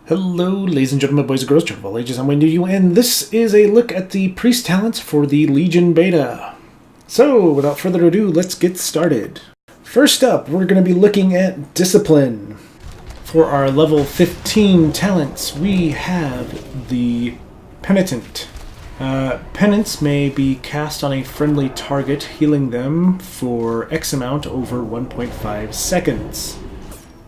Hello, ladies and gentlemen, boys and girls, children of all ages, I'm Wayne you, and this is a look at the priest talents for the Legion beta. So, without further ado, let's get started. First up, we're going to be looking at Discipline. For our level 15 talents, we have the Penitent. Penance may be cast on a friendly target, healing them for X amount over 1.5 seconds.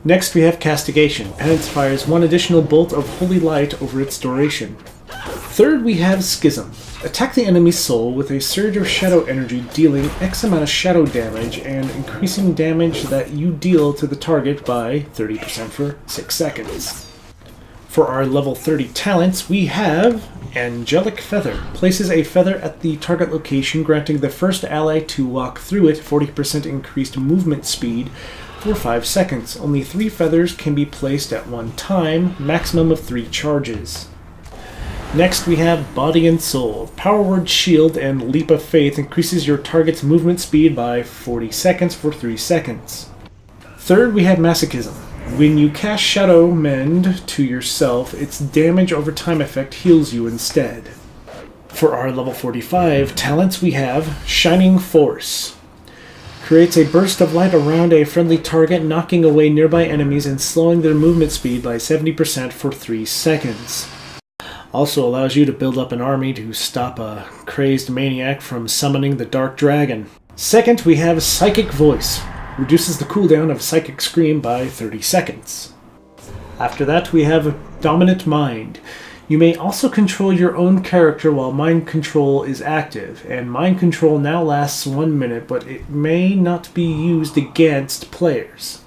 Next we have Castigation. Penance fires one additional bolt of holy light over its duration. Third we have Schism. Attack the enemy's soul with a surge of shadow energy, dealing X amount of shadow damage and increasing damage that you deal to the target by 30% for 6 seconds. For our level 30 talents, we have Angelic Feather. Places a feather at the target location, granting the first ally to walk through it 40% increased movement speed for 5 seconds. Only 3 feathers can be placed at one time, maximum of 3 charges. Next we have Body and Soul. Power Word Shield and Leap of Faith increases your target's movement speed by 40 seconds for 3 seconds. Third we have Masochism. When you cast Shadow Mend to yourself, its damage over time effect heals you instead. For our level 45 talents we have Shining Force. Creates a burst of light around a friendly target, knocking away nearby enemies and slowing their movement speed by 70% for 3 seconds. Also allows you to build up an army to stop a crazed maniac from summoning the Dark Dragon. Second, we have Psychic Voice. Reduces the cooldown of Psychic Scream by 30 seconds. After that, we have Dominant Mind. You may also control your own character while Mind Control is active, and Mind Control now lasts 1 minute, but it may not be used against players.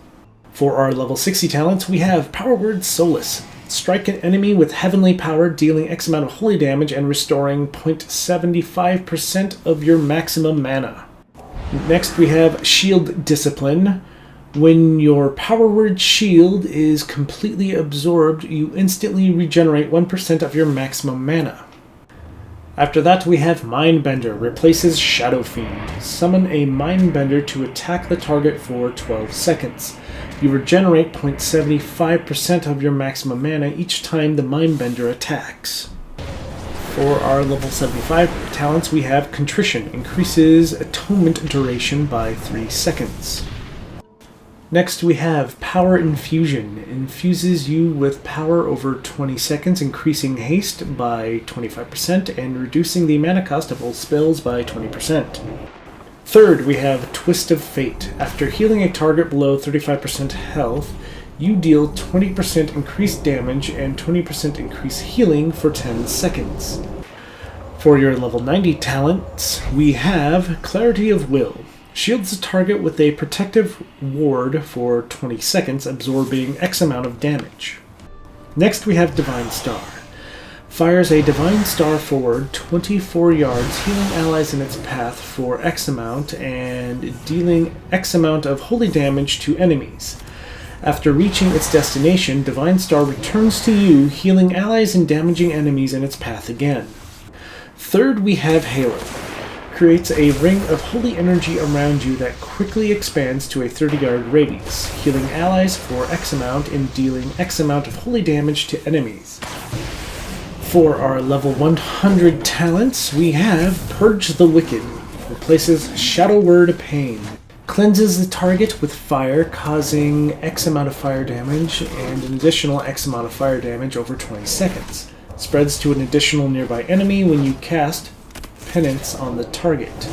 For our level 60 talents, we have Power Word Solace. Strike an enemy with heavenly power, dealing X amount of holy damage and restoring 0.75% of your maximum mana. Next we have Shield Discipline. When your Power Word Shield is completely absorbed, you instantly regenerate 1% of your maximum mana. After that we have Mindbender. Replaces Shadow Fiend. Summon a Mindbender to attack the target for 12 seconds. You regenerate 0.75% of your maximum mana each time the Mindbender attacks. For our level 75 talents, we have Contrition. Increases atonement duration by 3 seconds. Next we have Power Infusion. Infuses you with power over 20 seconds, increasing haste by 25% and reducing the mana cost of all spells by 20%. Third, we have Twist of Fate. After healing a target below 35% health, you deal 20% increased damage and 20% increased healing for 10 seconds. For your level 90 talents, we have Clarity of Will. Shields the target with a protective ward for 20 seconds, absorbing X amount of damage. Next we have Divine Star. Fires a Divine Star forward 24 yards, healing allies in its path for X amount and dealing X amount of holy damage to enemies. After reaching its destination, Divine Star returns to you, healing allies and damaging enemies in its path again. Third, we have Halo. Creates a ring of holy energy around you that quickly expands to a 30-yard radius, healing allies for X amount and dealing X amount of holy damage to enemies. For our level 100 talents, we have Purge the Wicked. Replaces Shadow Word Pain. Cleanses the target with fire, causing X amount of fire damage and an additional X amount of fire damage over 20 seconds. Spreads to an additional nearby enemy when you cast Penance on the target.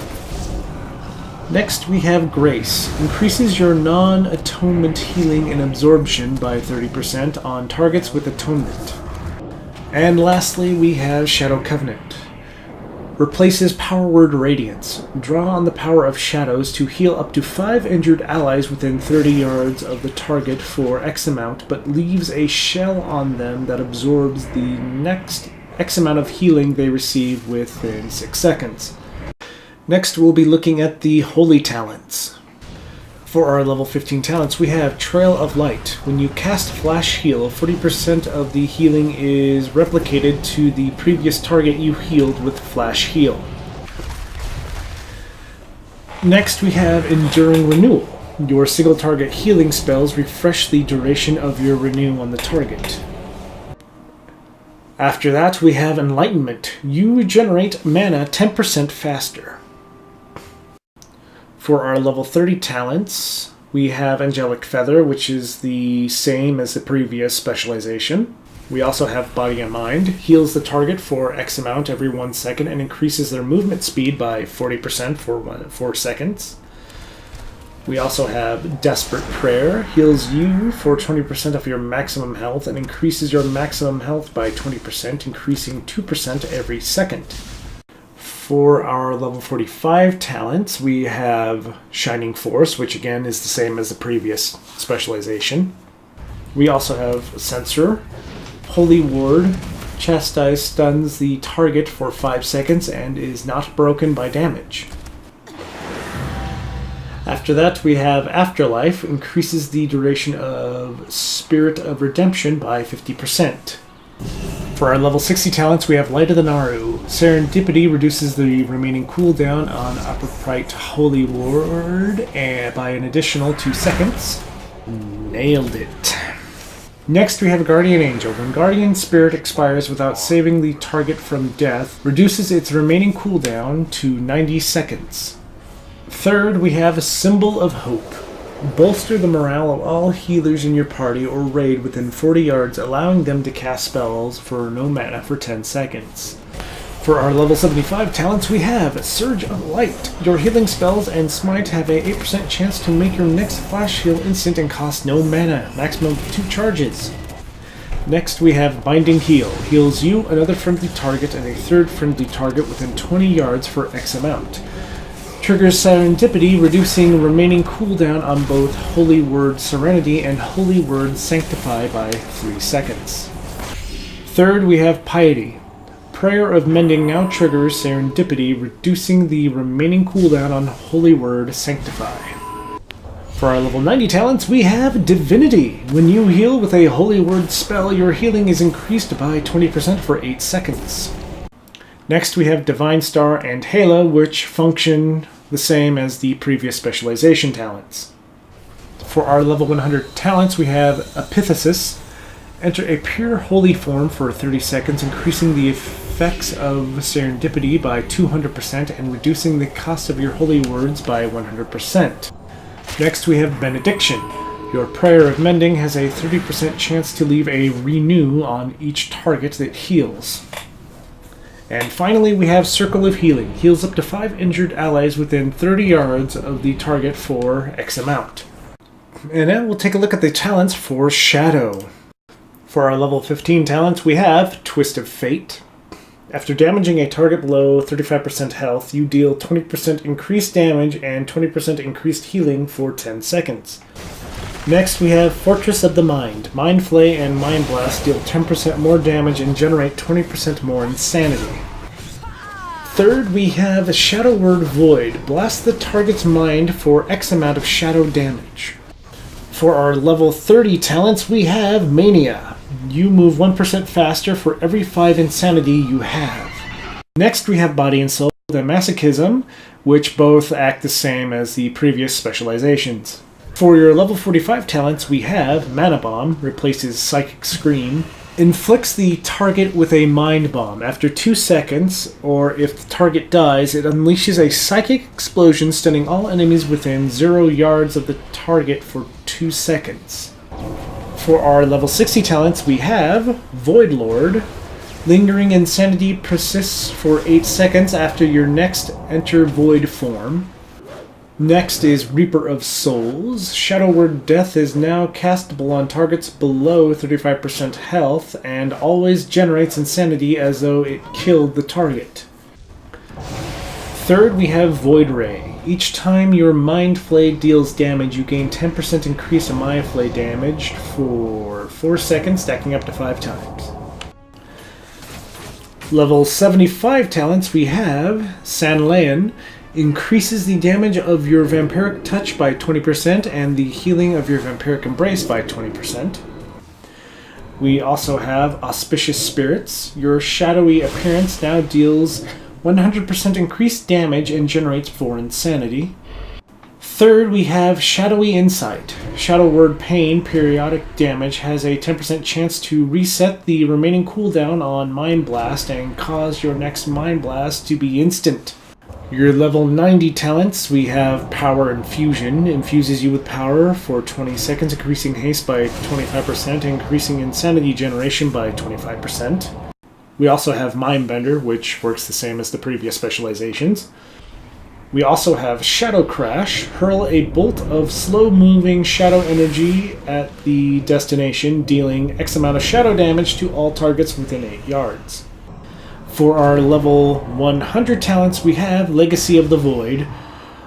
Next we have Grace. Increases your non-atonement healing and absorption by 30% on targets with atonement. And lastly we have Shadow Covenant. Replaces Power Word Radiance. Draw on the power of shadows to heal up to 5 injured allies within 30 yards of the target for X amount, but leaves a shell on them that absorbs the next X amount of healing they receive within 6 seconds. Next we'll be looking at the Holy Talents. For our level 15 talents, we have Trail of Light. When you cast Flash Heal, 40% of the healing is replicated to the previous target you healed with Flash Heal. Next we have Enduring Renewal. Your single target healing spells refresh the duration of your renew on the target. After that, we have Enlightenment. You regenerate mana 10% faster. For our level 30 talents, we have Angelic Feather, which is the same as the previous specialization. We also have Body and Mind. Heals the target for X amount every 1 second and increases their movement speed by 40% for 4 seconds. We also have Desperate Prayer. Heals you for 20% of your maximum health and increases your maximum health by 20%, increasing 2% every second. For our level 45 talents, we have Shining Force, which again is the same as the previous specialization. We also have Censor. Holy Ward. Chastise stuns the target for 5 seconds and is not broken by damage. After that, we have Afterlife, increases the duration of Spirit of Redemption by 50%. For our level 60 talents, we have Light of the Naru. Serendipity reduces the remaining cooldown on Upper Right Holy Ward by an additional 2 seconds. Nailed it. Next, we have Guardian Angel. When Guardian Spirit expires without saving the target from death, reduces its remaining cooldown to 90 seconds. Third, we have a Symbol of Hope. Bolster the morale of all healers in your party or raid within 40 yards, allowing them to cast spells for no mana for 10 seconds. For our level 75 talents, we have Surge of Light. Your healing spells and smite have a 8% chance to make your next flash heal instant and cost no mana, maximum of 2 charges. Next, we have Binding Heal. Heals you, another friendly target, and a third friendly target within 20 yards for X amount. Triggers Serendipity, reducing remaining cooldown on both Holy Word Serenity and Holy Word Sanctify by 3 seconds. Third, we have Piety. Prayer of Mending now triggers Serendipity, reducing the remaining cooldown on Holy Word Sanctify. For our level 90 talents, we have Divinity. When you heal with a Holy Word spell, your healing is increased by 20% for 8 seconds. Next, we have Divine Star and Hela, which function the same as the previous specialization talents. For our level 100 talents, we have Epithesis. Enter a pure holy form for 30 seconds, increasing the effects of Serendipity by 200% and reducing the cost of your holy words by 100%. Next, we have Benediction. Your Prayer of Mending has a 30% chance to leave a renew on each target that heals. And finally, we have Circle of Healing. Heals up to 5 injured allies within 30 yards of the target for X amount. And now we'll take a look at the talents for Shadow. For our level 15 talents, we have Twist of Fate. After damaging a target below 35% health, you deal 20% increased damage and 20% increased healing for 10 seconds. Next, we have Fortress of the Mind. Mind Flay and Mind Blast deal 10% more damage and generate 20% more insanity. Third, we have Shadow Word Void. Blast the target's mind for X amount of shadow damage. For our level 30 talents, we have Mania. You move 1% faster for every 5 insanity you have. Next, we have Body and Soul and Masochism, which both act the same as the previous specializations. For your level 45 talents, we have Mana Bomb, replaces Psychic Scream, inflicts the target with a Mind Bomb. After 2 seconds, or if the target dies, it unleashes a Psychic Explosion, stunning all enemies within 0 yards of the target for 2 seconds. For our level 60 talents, we have Void Lord. Lingering Insanity persists for 8 seconds after your next Enter Void form. Next is Reaper of Souls. Shadow Word Death is now castable on targets below 35% health and always generates insanity as though it killed the target. Third, we have Void Ray. Each time your Mind Flay deals damage, you gain 10% increase in Maya Flay damage for 4 seconds, stacking up to 5 times. Level 75 talents, we have Sanlean. Increases the damage of your Vampiric Touch by 20% and the healing of your Vampiric Embrace by 20%. We also have Auspicious Spirits. Your shadowy appearance now deals 100% increased damage and generates 4 insanity. Third, we have Shadowy Insight. Shadow Word Pain periodic damage has a 10% chance to reset the remaining cooldown on Mind Blast and cause your next Mind Blast to be instant. Your level 90 talents, we have Power Infusion. Infuses you with power for 20 seconds, increasing haste by 25%, increasing insanity generation by 25%. We also have Mind Bender, which works the same as the previous specializations. We also have Shadow Crash. Hurl a bolt of slow-moving shadow energy at the destination, dealing X amount of shadow damage to all targets within 8 yards. For our level 100 talents, we have Legacy of the Void.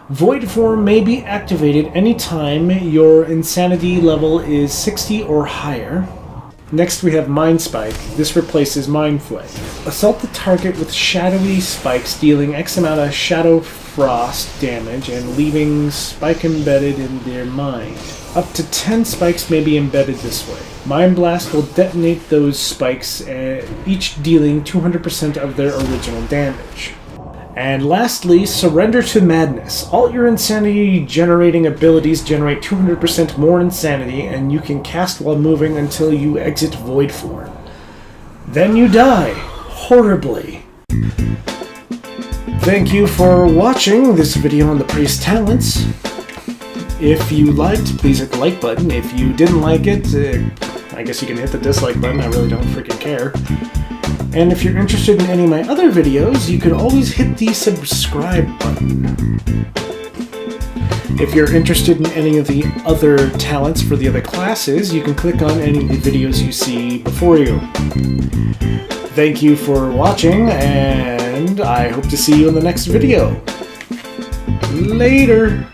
Void form may be activated anytime your insanity level is 60 or higher. Next we have Mind Spike. This replaces Mind Flay. Assault the target with shadowy spikes, dealing X amount of Shadow Frost damage and leaving spike embedded in their mind. Up to 10 spikes may be embedded this way. Mind Blast will detonate those spikes, each dealing 200% of their original damage. And lastly, Surrender to Madness. All your insanity-generating abilities generate 200% more insanity, and you can cast while moving until you exit Void form. Then you die, horribly. Thank you for watching this video on the Priest Talents. If you liked, please hit the like button. If you didn't like it, I guess you can hit the dislike button. I really don't freaking care. And if you're interested in any of my other videos, you could always hit the subscribe button. If you're interested in any of the other talents for the other classes, you can click on any of the videos you see before you. Thank you for watching, and I hope to see you in the next video. Later!